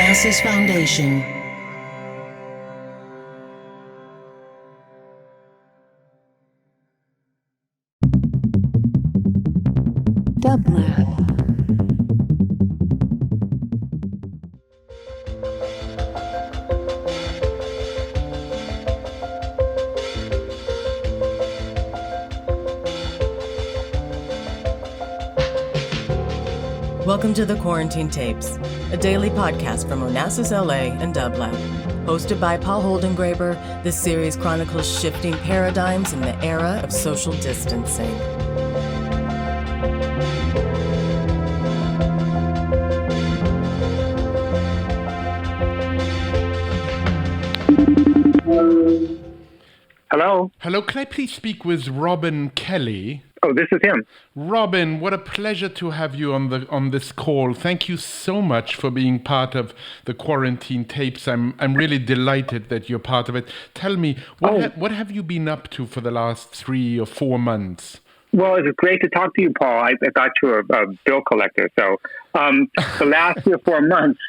Onassis Foundation. Dublab. Welcome to the Quarantine Tapes, a daily podcast from Onassis LA and Dublab. Hosted by Paul Holdengräber, this series chronicles shifting paradigms in the era of social distancing. Hello? Hello, can I please speak with Robin Kelley? Oh, this is him. Robin, what a pleasure to have you on this call. Thank you so much for being part of the Quarantine Tapes. I'm really delighted that you're part of it. Tell me, what have you been up to for the last 3 or 4 months? Well, it's great to talk to you, Paul. I thought you were a bill collector. So the last 3 or 4 months,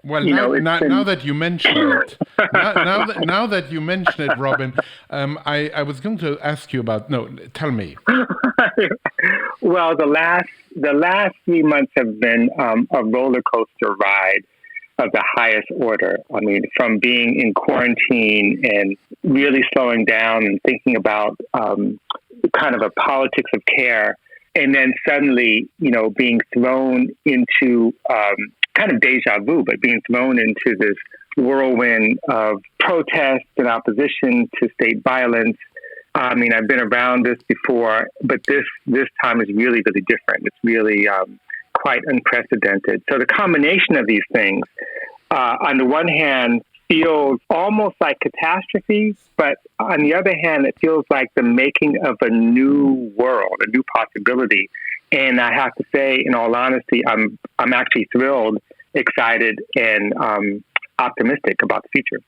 well, now that you mention it, now that you mention it, Robin, I was going to ask you about. No, tell me. Well, the last 3 months have been a roller coaster ride of the highest order. I mean, from being in quarantine and really slowing down and thinking about kind of a politics of care, and then suddenly, being thrown into kind of deja vu, but being thrown into this whirlwind of protest and opposition to state violence. I mean, I've been around this before, but this time is really, really different. It's really quite unprecedented. So the combination of these things, on the one hand, feels almost like catastrophe, but on the other hand, it feels like the making of a new world, a new possibility. And I have to say, in all honesty, I'm actually thrilled, excited, and optimistic about the future.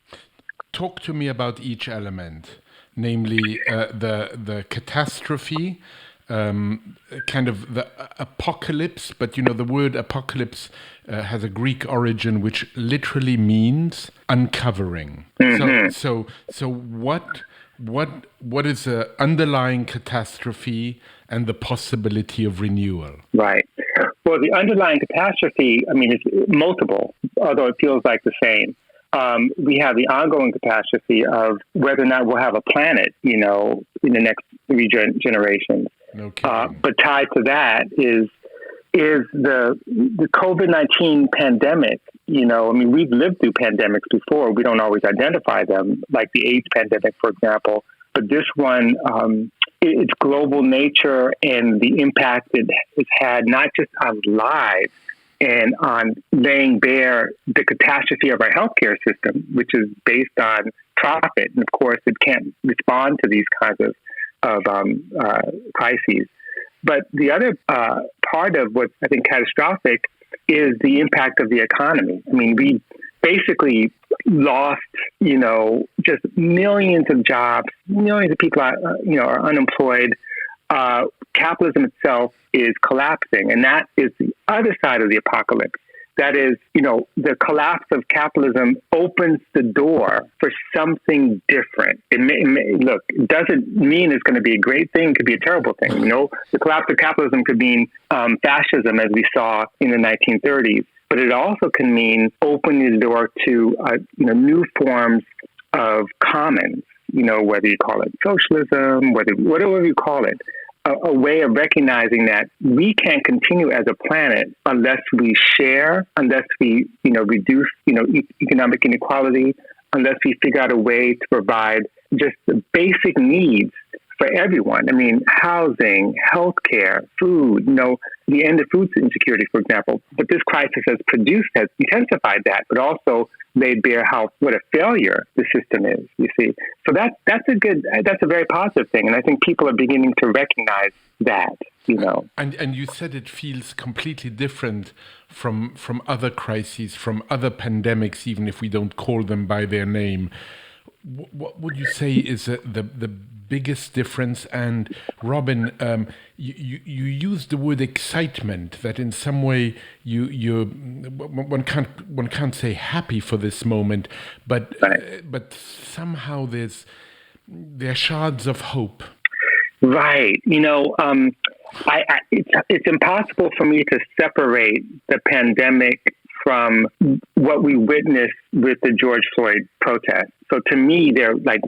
Talk to me about each element, namely the catastrophe, kind of the apocalypse, but the word apocalypse has a Greek origin which literally means uncovering. Mm-hmm. So what is the underlying catastrophe and the possibility of renewal? Right. Well, the underlying catastrophe, I mean, it's multiple, although it feels like the same. We have the ongoing catastrophe of whether or not we'll have a planet, in the next 3 generations. No kidding. But tied to that is the COVID-19 pandemic. I mean, we've lived through pandemics before. We don't always identify them, like the AIDS pandemic, for example. But this one, its global nature and the impact it has had, not just on lives, and on laying bare the catastrophe of our healthcare system, which is based on profit. And of course, it can't respond to these kinds of crises. But the other part of what's, I think, catastrophic is the impact of the economy. I mean, we basically lost, just millions of jobs, millions of people are unemployed. Capitalism itself is collapsing, and that is the other side of the apocalypse. That is, the collapse of capitalism opens the door for something different. It doesn't mean it's going to be a great thing. It could be a terrible thing. The collapse of capitalism could mean fascism, as we saw in the 1930s, but it also can mean opening the door to new forms of commons. Whether you call it socialism, whatever you call it. A way of recognizing that we can't continue as a planet unless we share, unless we, reduce, economic inequality, unless we figure out a way to provide just the basic needs for everyone. I mean, housing, healthcare, food, the end of food insecurity, for example. But this crisis has intensified that, but also laid bare what a failure the system is, you see. So that's a very positive thing. And I think people are beginning to recognize that, And you said it feels completely different from other crises, from other pandemics, even if we don't call them by their name. What would you say is the biggest difference. And Robin, you used the word excitement. That in some way one can't say happy for this moment, but somehow there are shards of hope. Right. It's impossible for me to separate the pandemic from what we witnessed with the George Floyd protest. So to me, they're like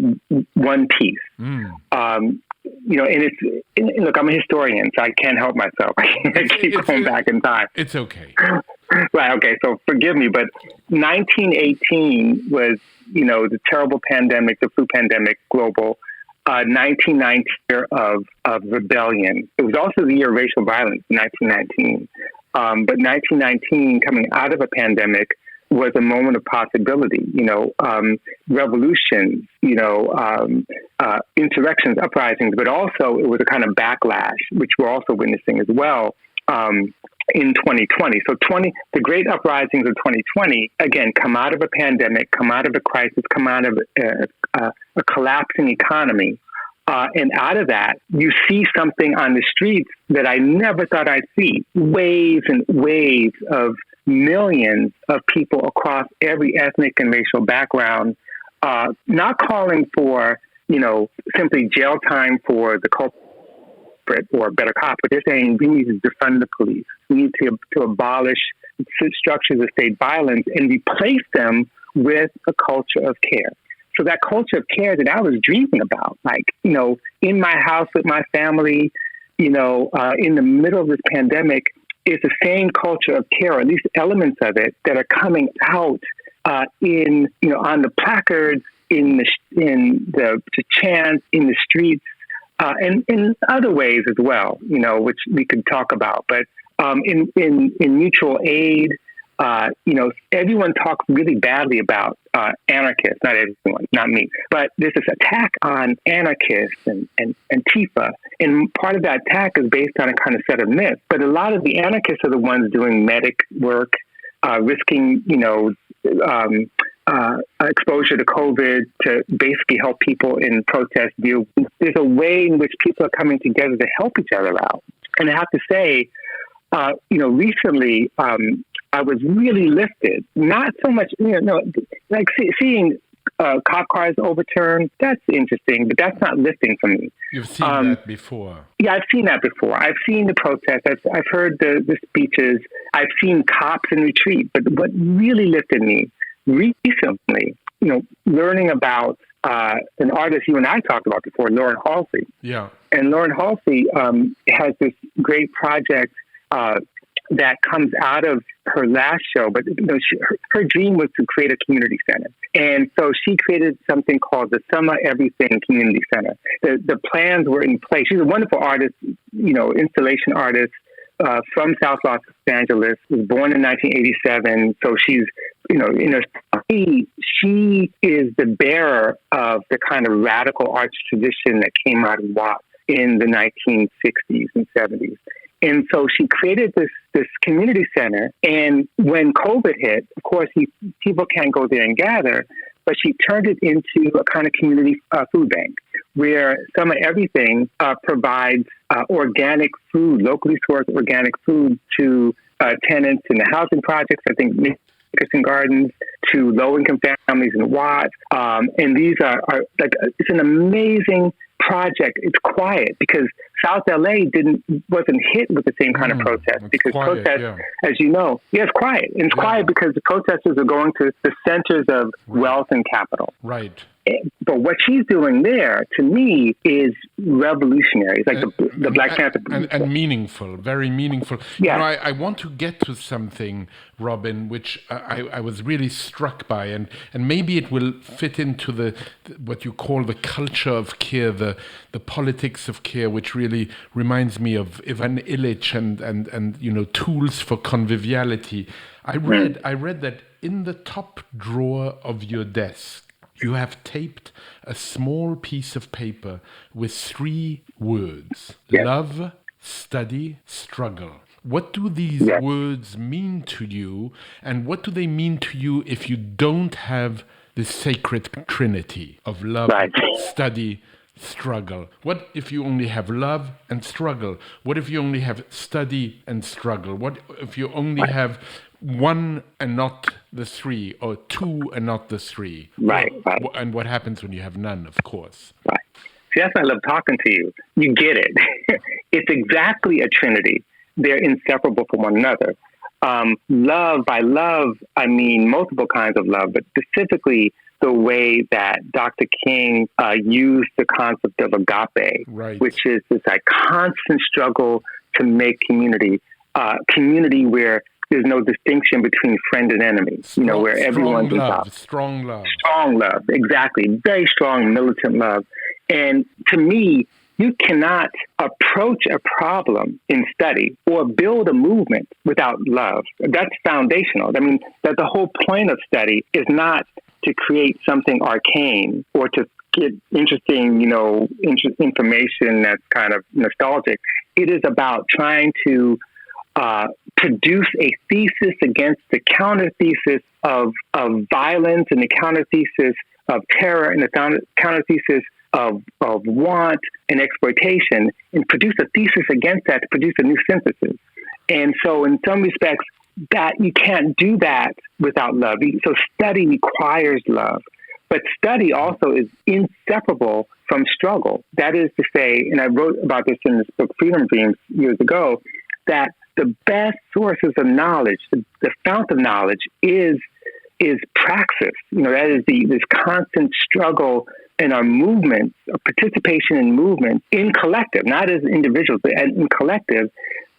one piece. And look, I'm a historian, so I can't help myself. I keep going back in time. It's okay. Right. Okay. So forgive me, but 1918 was, the terrible pandemic, the flu pandemic, global. 1919 year of rebellion. It was also the year of racial violence, 1919. But 1919, coming out of a pandemic, was a moment of possibility. Revolutions, insurrections, uprisings, but also it was a kind of backlash, which we're also witnessing as well. In 2020. So the great uprisings of 2020, again, come out of a pandemic, come out of a crisis, come out of a collapsing economy. And out of that, you see something on the streets that I never thought I'd see. Waves and waves of millions of people across every ethnic and racial background, not calling for, simply jail time for the culprit or better cop, but they're saying we need to defund the police. We need to abolish structures of state violence and replace them with a culture of care. So that culture of care that I was dreaming about, in my house with my family, in the middle of this pandemic, is the same culture of care, or at least elements of it, that are coming out on the placards, in the chants, in the streets, and in other ways as well, which we could talk about. But in mutual aid, everyone talks really badly about anarchists, not everyone, not me, but there's this attack on anarchists and Antifa. And part of that attack is based on a kind of set of myths. But a lot of the anarchists are the ones doing medic work, risking, exposure to COVID to basically help people in protest deal. There's a way in which people are coming together to help each other out. And I have to say, recently, I was really lifted. Not so much, seeing cop cars overturned. That's interesting, but that's not lifting for me. You've seen that before. Yeah, I've seen that before. I've seen the protests. I've heard the speeches. I've seen cops in retreat. But what really lifted me recently, learning about an artist you and I talked about before, Lauren Halsey. Yeah. And Lauren Halsey has this great project that comes out of her last show, but her dream was to create a community center. And so she created something called the Summer Everything Community Center. The plans were in place. She's a wonderful artist, installation artist from South Los Angeles, was born in 1987. So she's, she is the bearer of the kind of radical arts tradition that came out of WAP in the 1960s and 70s. And so she created this community center. And when COVID hit, of course, people can't go there and gather, but she turned it into a kind of community food bank where Summer Everything provides organic food, locally sourced organic food to tenants in the housing projects, I think Nickerson Gardens, to low-income families in Watts. And these are it's an amazing project. It's quiet because South LA wasn't hit with the same kind of protest because quiet, protests, as you know, it's quiet. And it's quiet because the protesters are going to the centers of wealth and capital. Right. But what she's doing there, to me, is revolutionary. It's like the Black Panther. And meaningful, very meaningful. Yeah. I want to get to something, Robin, which I was really struck by, and maybe it will fit into what you call the culture of care, the politics of care, which really reminds me of Ivan Illich and tools for conviviality. I read that in the top drawer of your desk, you have taped a small piece of paper with 3 words: love, study, struggle. What do these words mean to you, and what do they mean to you if you don't have the sacred trinity of love, study, struggle? What if you only have love and struggle? What if you only have study and struggle? What if you only have one and not the three, or two and not the three? Right. And what happens when you have none, of course? Right. See, that's why I love talking to you. You get it. It's exactly a trinity. They're inseparable from one another. Love, by love, I mean multiple kinds of love, but specifically the way that Dr. King used the concept of agape, right, which is this constant struggle to make community where there's no distinction between friend and enemy, where everyone's involved. Strong love. Strong love, exactly. Very strong militant love. And to me, you cannot approach a problem in study or build a movement without love. That's foundational. I mean, that the whole point of study is not to create something arcane or to get interesting, information that's kind of nostalgic. It is about trying to produce a thesis against the counter thesis of violence and the counter thesis of terror and the counter thesis of want and exploitation, and produce a thesis against that to produce a new synthesis. And so in some respects, that you can't do that without love. So study requires love. But study also is inseparable from struggle. That is to say, and I wrote about this in this book, Freedom Dreams, years ago, that the best sources of knowledge, the fount of knowledge is praxis. That is this constant struggle in our movements, participation in movement, in collective, not as individuals, but in collective,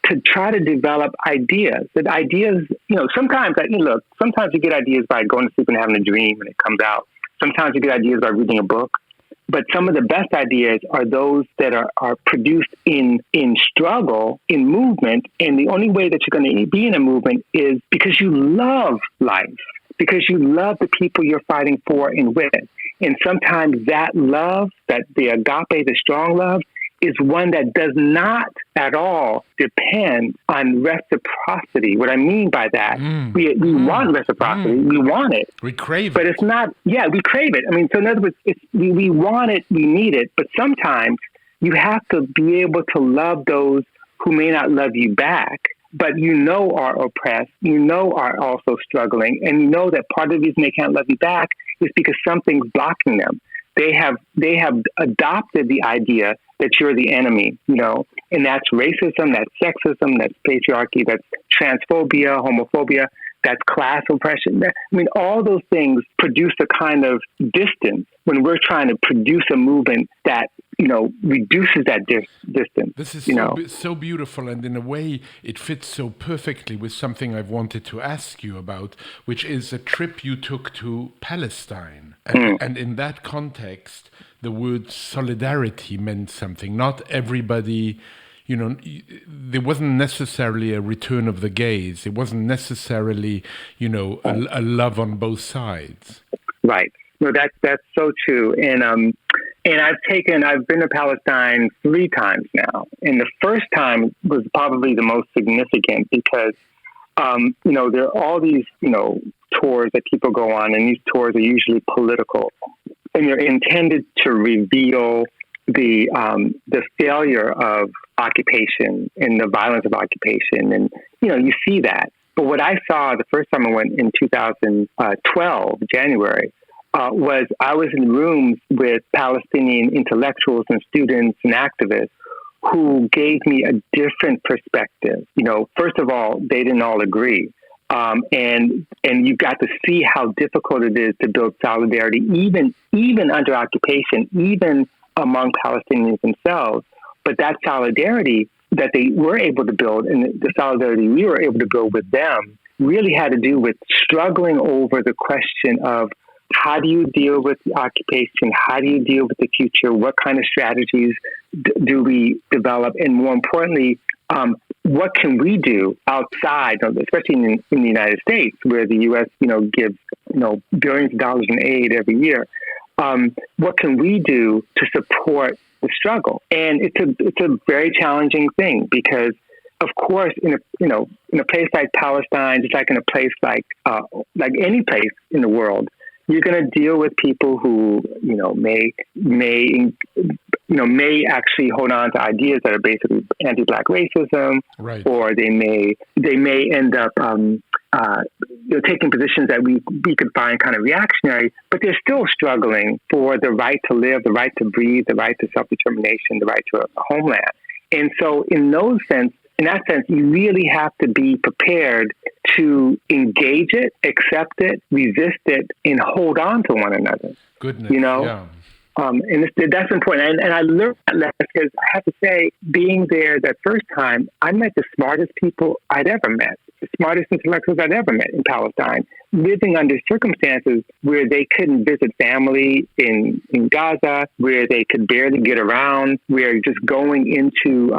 to try to develop ideas. That ideas, sometimes you get ideas by going to sleep and having a dream and it comes out. Sometimes you get ideas by reading a book. But some of the best ideas are those that are produced in struggle, in movement. And the only way that you're going to be in a movement is because you love life, because you love the people you're fighting for and with. And sometimes that love, that the agape, the strong love, is one that does not at all depend on reciprocity. What I mean by that, we want reciprocity, we want it. We crave it. But it's not, we crave it. I mean, so in other words, we want it, we need it, but sometimes you have to be able to love those who may not love you back, but are oppressed, are also struggling, and that part of the reason they can't love you back is because something's blocking them. They have adopted the idea that you're the enemy, and that's racism, that's sexism, that's patriarchy, that's transphobia, homophobia, that's class oppression. All those things produce a kind of distance when we're trying to produce a movement that, reduces that distance. This is so beautiful, and in a way, it fits so perfectly with something I've wanted to ask you about, which is a trip you took to Palestine. And in that context, the word solidarity meant something. Not everybody, there wasn't necessarily a return of the gaze. It wasn't necessarily, a love on both sides. Right. No, that's so true. And I've been to Palestine 3 times now. And the first time was probably the most significant because, there are all these, tours that people go on, and these tours are usually political. And they're intended to reveal the failure of occupation and the violence of occupation. And, you see that. But what I saw the first time I went in 2012, January, was I was in rooms with Palestinian intellectuals and students and activists who gave me a different perspective. First of all, they didn't all agree. And you got to see how difficult it is to build solidarity, even under occupation, even among Palestinians themselves. But that solidarity that they were able to build, and the solidarity we were able to build with them, really had to do with struggling over the question of how do you deal with the occupation? How do you deal with the future? What kind of strategies do we develop? And more importantly, what can we do outside, especially in the United States, where the U.S. gives billions of dollars in aid every year? What can we do to support the struggle? And it's a very challenging thing because, of course, in a place like Palestine, just like in a place like any place in the world, you're going to deal with people who may may actually hold on to ideas that are basically anti-Black racism, right. or they may end up taking positions that we could find kind of reactionary, but they're still struggling for the right to live, the right to breathe, the right to self-determination, the right to a homeland. And so in that sense, you really have to be prepared to engage it, accept it, resist it, and hold on to one another. Goodness, yeah. And that's important. And I learned that because I have to say, being there that first time, I met the smartest people I'd ever met, the smartest intellectuals I'd ever met in Palestine, living under circumstances where they couldn't visit family in Gaza, where they could barely get around, where just going into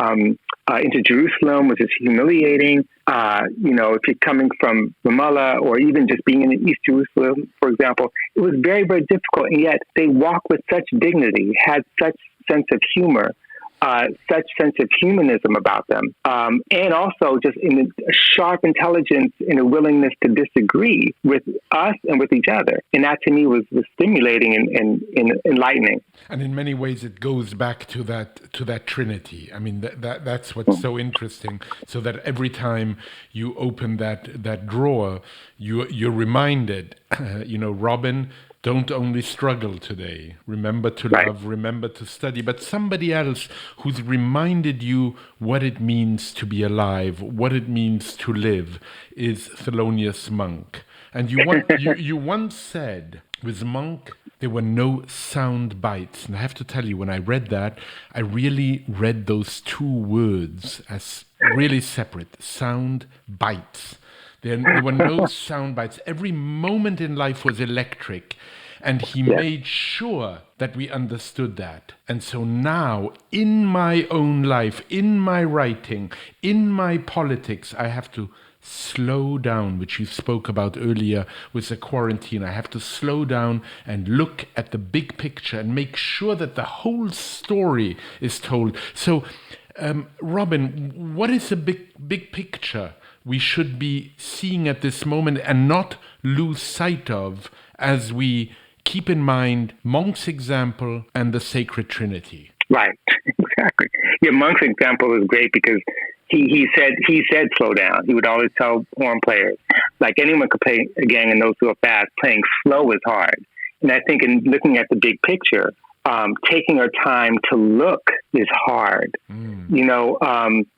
Jerusalem was just humiliating. If you're coming from Ramallah or even just being in East Jerusalem, for example, it was very, very difficult. And yet they walked with such dignity, had such sense of humor, such sense of humanism about them, and also just in a sharp intelligence and a willingness to disagree with us and with each other. And that to me was stimulating and enlightening. And in many ways, it goes back to that trinity. I mean, that's what's so interesting. So that every time you open that drawer, you're reminded, Robin, don't only struggle today. Remember to love, remember to study. But somebody else who's reminded you what it means to be alive, what it means to live, is Thelonious Monk. And you once said, with Monk, there were no sound bites. And I have to tell you, when I read that, I really read those two words as really separate, sound bites. There were no sound bites. Every moment in life was electric. And he made sure that we understood that. And so now, in my own life, in my writing, in my politics, I have to slow down, which you spoke about earlier with the quarantine. I have to slow down and look at the big picture and make sure that the whole story is told. So, Robin, what is the big picture we should be seeing at this moment and not lose sight of as we keep in mind Monk's example and the Sacred Trinity? Right, exactly. Yeah, Monk's example is great because he said slow down. He would always tell horn players, like anyone could play a gang and those who are fast, playing slow is hard. And I think in looking at the big picture, taking our time to look is hard.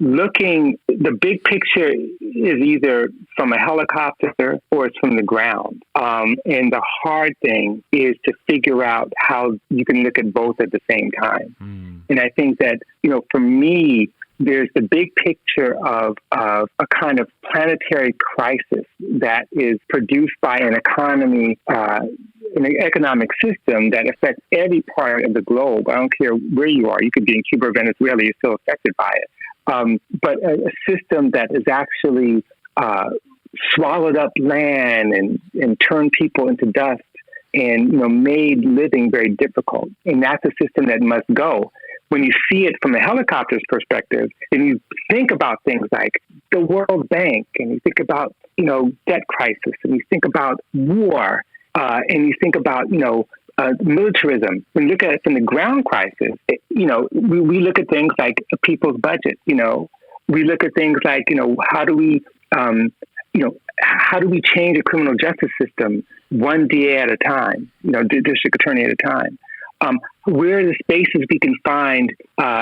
Looking, the big picture is either from a helicopter or it's from the ground. And the hard thing is to figure out how you can look at both at the same time. And I think that, for me, there's the big picture of a kind of planetary crisis that is produced by an economy, an economic system that affects every part of the globe. I don't care where you are. You could be in Cuba or Venezuela, you're still affected by it. But a system that is actually swallowed up land and turned people into dust and made living very difficult. And that's a system that must go. When you see it from a helicopter's perspective, and you think about things like the World Bank, and you think about, debt crisis, and you think about war, and you think about, militarism. When you look at it from the ground crisis, we look at things like a people's budget. We look at things like, how do we change a criminal justice system one DA at a time, district attorney at a time? Where are the spaces we can find,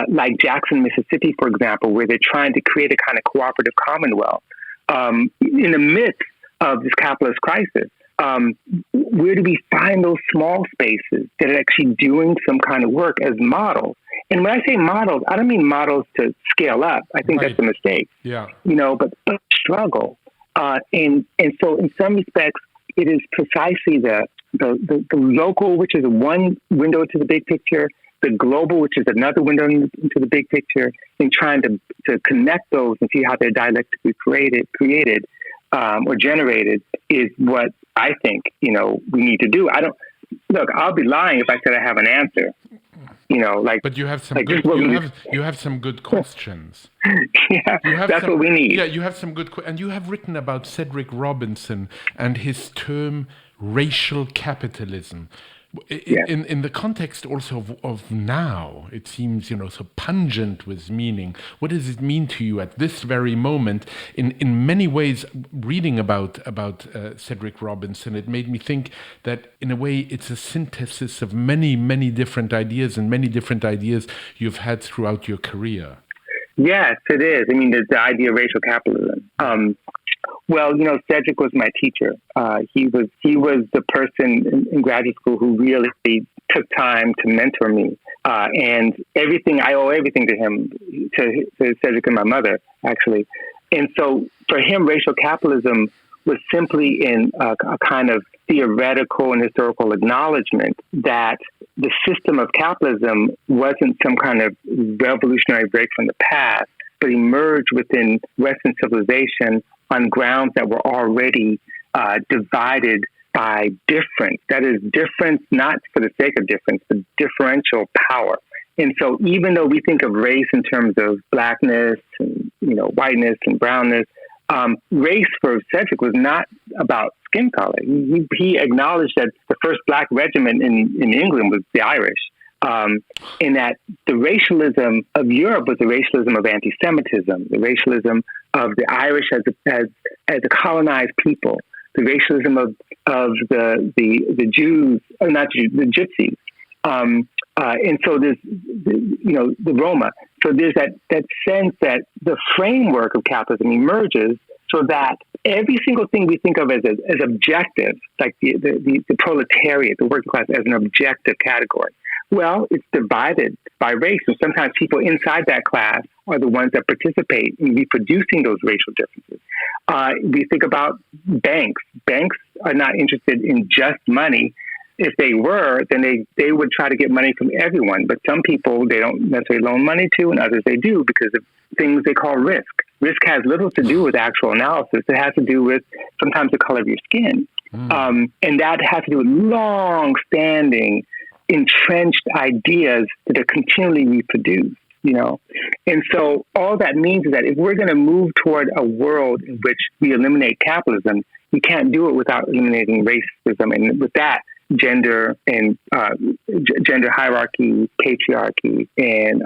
like Jackson, Mississippi, for example, where they're trying to create a kind of cooperative commonwealth in the midst of this capitalist crisis? Where do we find those small spaces that are actually doing some kind of work as models? And when I say models, I don't mean models to scale up. I think that's a mistake. Yeah. But struggle. And so in some respects, it is precisely the local, which is one window to the big picture, the global, which is another window into the big picture, and trying to connect those and see how they're dialectically created or generated is what I think, we need to do. I'll be lying if I said I have an answer. But you have some you have some good questions. What we need. Yeah, you have some good, and you have written about Cedric Robinson and his term racial capitalism. In the context also of now, it seems, so pungent with meaning. What does it mean to you at this very moment? In many ways, reading about Cedric Robinson, it made me think that in a way it's a synthesis of many, many different ideas and many different ideas you've had throughout your career. Yes, it is. I mean, the idea of racial capitalism. Well, Cedric was my teacher. He was the person in graduate school who really took time to mentor me. And I owe everything to him, to Cedric and my mother, actually. And so for him, racial capitalism was simply in a kind of theoretical and historical acknowledgement that the system of capitalism wasn't some kind of revolutionary break from the past, but emerged within Western civilization on grounds that were already divided by difference. That is, difference not for the sake of difference, but differential power. And so even though we think of race in terms of blackness and whiteness and brownness, race for Cedric was not about skin color. He acknowledged that the first black regiment in England was the Irish. In that the racialism of Europe was the racialism of anti-Semitism, the racialism of the Irish as a colonized people, the racialism of the Jews, or not Jews, the Gypsies, and so there's the Roma. So there's that sense that the framework of capitalism emerges so that every single thing we think of as objective, like the proletariat, the working class, as an objective category. Well, it's divided by race. And sometimes people inside that class are the ones that participate in reproducing those racial differences. We think about banks. Banks are not interested in just money. If they were, then they would try to get money from everyone. But some people they don't necessarily loan money to, and others they do because of things they call risk. Risk has little to do with actual analysis. It has to do with sometimes the color of your skin. And that has to do with long-standing entrenched ideas that are continually reproduced, And so all that means is that if we're going to move toward a world in which we eliminate capitalism, we can't do it without eliminating racism. And with that, gender and gender hierarchy, patriarchy, and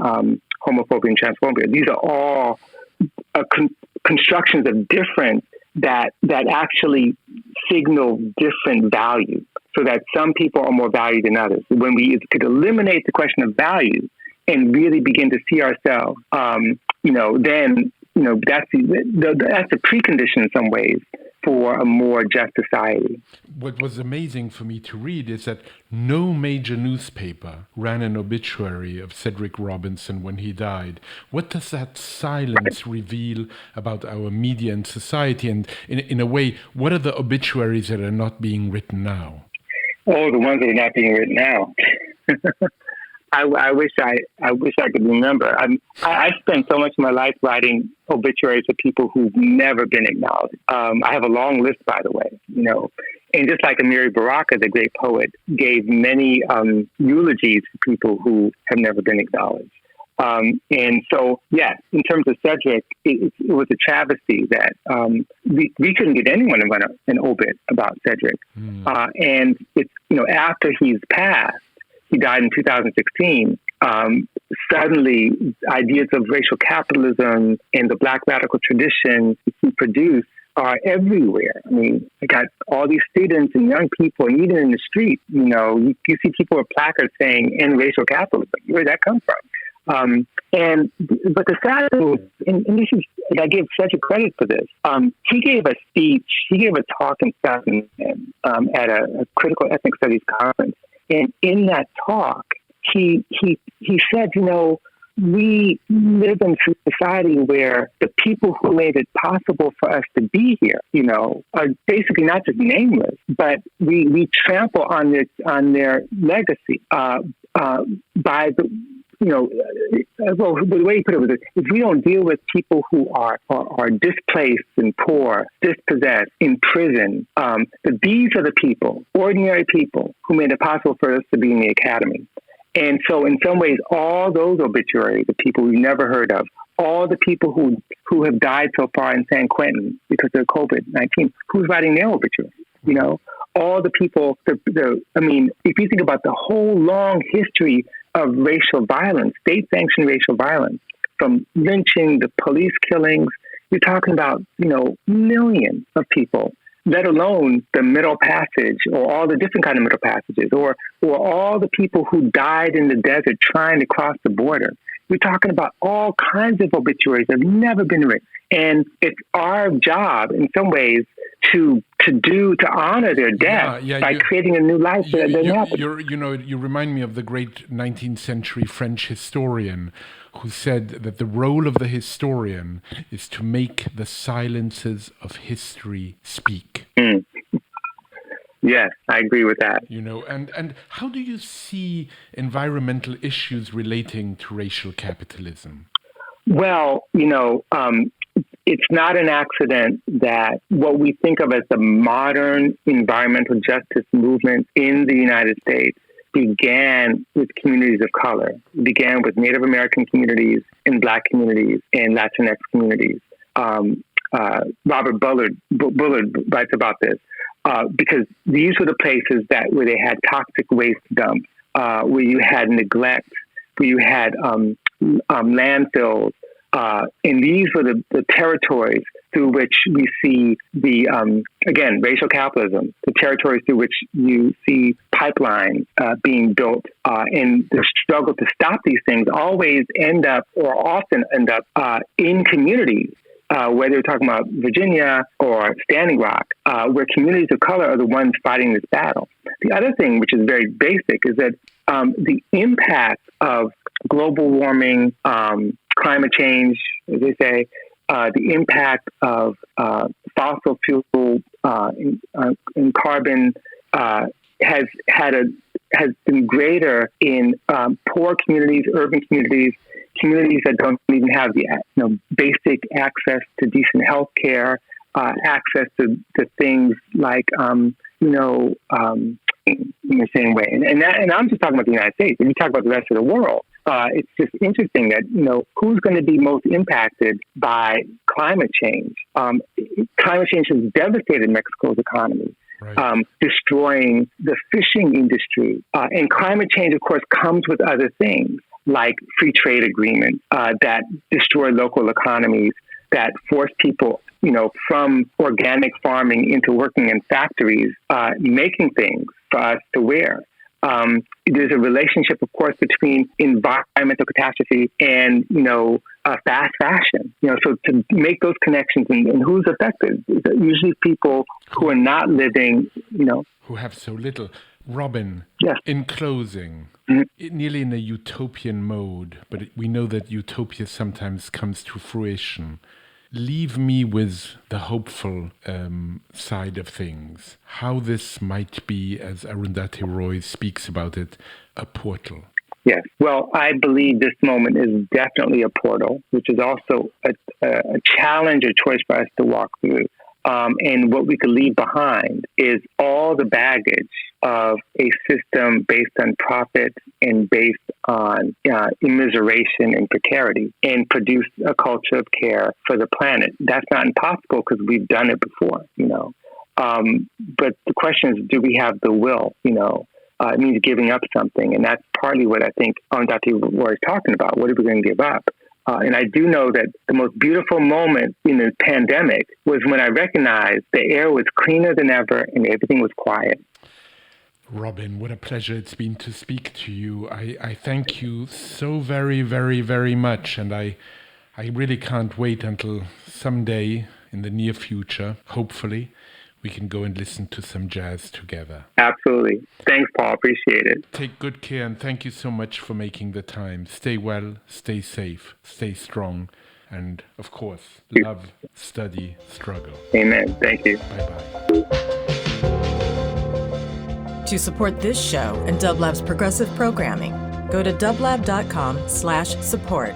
homophobia and transphobia. These are all constructions of difference that actually signal different value, so that some people are more valued than others. When we could eliminate the question of value and really begin to see ourselves, then that's a precondition in some ways for a more just society. What was amazing for me to read is that no major newspaper ran an obituary of Cedric Robinson when he died. What does that silence reveal about our media and society? And in a way, what are the obituaries that are not being written now? Oh, the ones that are not being written now. I wish I could remember. I spent so much of my life writing obituaries of people who've never been acknowledged. I have a long list, by the way, And just like Amiri Baraka, the great poet, gave many eulogies for people who have never been acknowledged. And so, yes, in terms of Cedric, it was a travesty that we couldn't get anyone to run an obit about Cedric. And it's, after he's passed, he died in 2016. Suddenly, ideas of racial capitalism and the Black radical tradition he produced are everywhere. I mean, I got all these students and young people, and even in the street, you see people with placards saying "End racial capitalism." Where did that come from? But the sad thing was, and this is, and I give such a credit for this. He gave a speech, he gave a talk in 2010 at a critical ethnic studies conference. And in that talk, he said, we live in a society where the people who made it possible for us to be here, are basically not just nameless, but we trample on their legacy by the. Well, the way he put it was, if we don't deal with people who are displaced and poor, dispossessed, in prison, these are the people, ordinary people, who made it possible for us to be in the academy. And so in some ways, all those obituaries, the people we've never heard of, all the people who have died so far in San Quentin because of COVID-19, who's writing their obituaries? all the people, if you think about the whole long history of racial violence, state-sanctioned racial violence, from lynching to police killings, you're talking about, millions of people, let alone the Middle Passage or all the different kind of Middle Passages or all the people who died in the desert trying to cross the border. We're talking about all kinds of obituaries that have never been written. And it's our job in some ways to honor their death by creating a new life that didn't happen. You remind me of the great 19th century French historian who said that the role of the historian is to make the silences of history speak. Mm. Yes, I agree with that. And how do you see environmental issues relating to racial capitalism? Well, it's not an accident that what we think of as the modern environmental justice movement in the United States began with communities of color. It began with Native American communities and Black communities and Latinx communities. Robert Bullard writes about this because these were the places where they had toxic waste dumps, where you had neglect, where you had landfills. And these were the territories through which we see again, racial capitalism, the territories through which you see pipelines being built. And the struggle to stop these things often end up in communities, whether you're talking about Virginia or Standing Rock, where communities of color are the ones fighting this battle. The other thing, which is very basic, is that the impact of global warming, climate change, as they say, the impact of fossil fuel and carbon has been greater in poor communities, urban communities that don't even have the basic access to decent health care, access to things like in the same way. And I'm just talking about the United States. When you talk about the rest of the world, it's just interesting that, who's going to be most impacted by climate change? Climate change has devastated Mexico's economy, right. Destroying the fishing industry. And climate change, of course, comes with other things like free trade agreements that destroy local economies, that force people, from organic farming into working in factories, making things for us to wear. There's a relationship, of course, between environmental catastrophe and, fast fashion. So to make those connections and who's affected, usually people who are not living, who have so little. Robin, yes. In closing, nearly in a utopian mode, but we know that utopia sometimes comes to fruition. Leave me with the hopeful side of things. How this might be, as Arundhati Roy speaks about it, a portal. Yes. Well, I believe this moment is definitely a portal, which is also a challenge or choice for us to walk through. And what we could leave behind is all the baggage of a system based on profit and based on immiseration and precarity, and produce a culture of care for the planet. That's not impossible because we've done it before, But the question is, do we have the will? It means giving up something, and that's partly what I think Arundhati Roy is talking about. What are we going to give up? And I do know that the most beautiful moment in the pandemic was when I recognized the air was cleaner than ever and everything was quiet. Robin, what a pleasure it's been to speak to you. I thank you so very, very, very much. And I really can't wait until someday in the near future, hopefully, we can go and listen to some jazz together. Absolutely. Thanks, Paul. Appreciate it. Take good care, and thank you so much for making the time. Stay well, stay safe, stay strong, and, of course, love, study, struggle. Amen. Thank you. Bye-bye. To support this show and Dublab's progressive programming, go to dublab.com/support.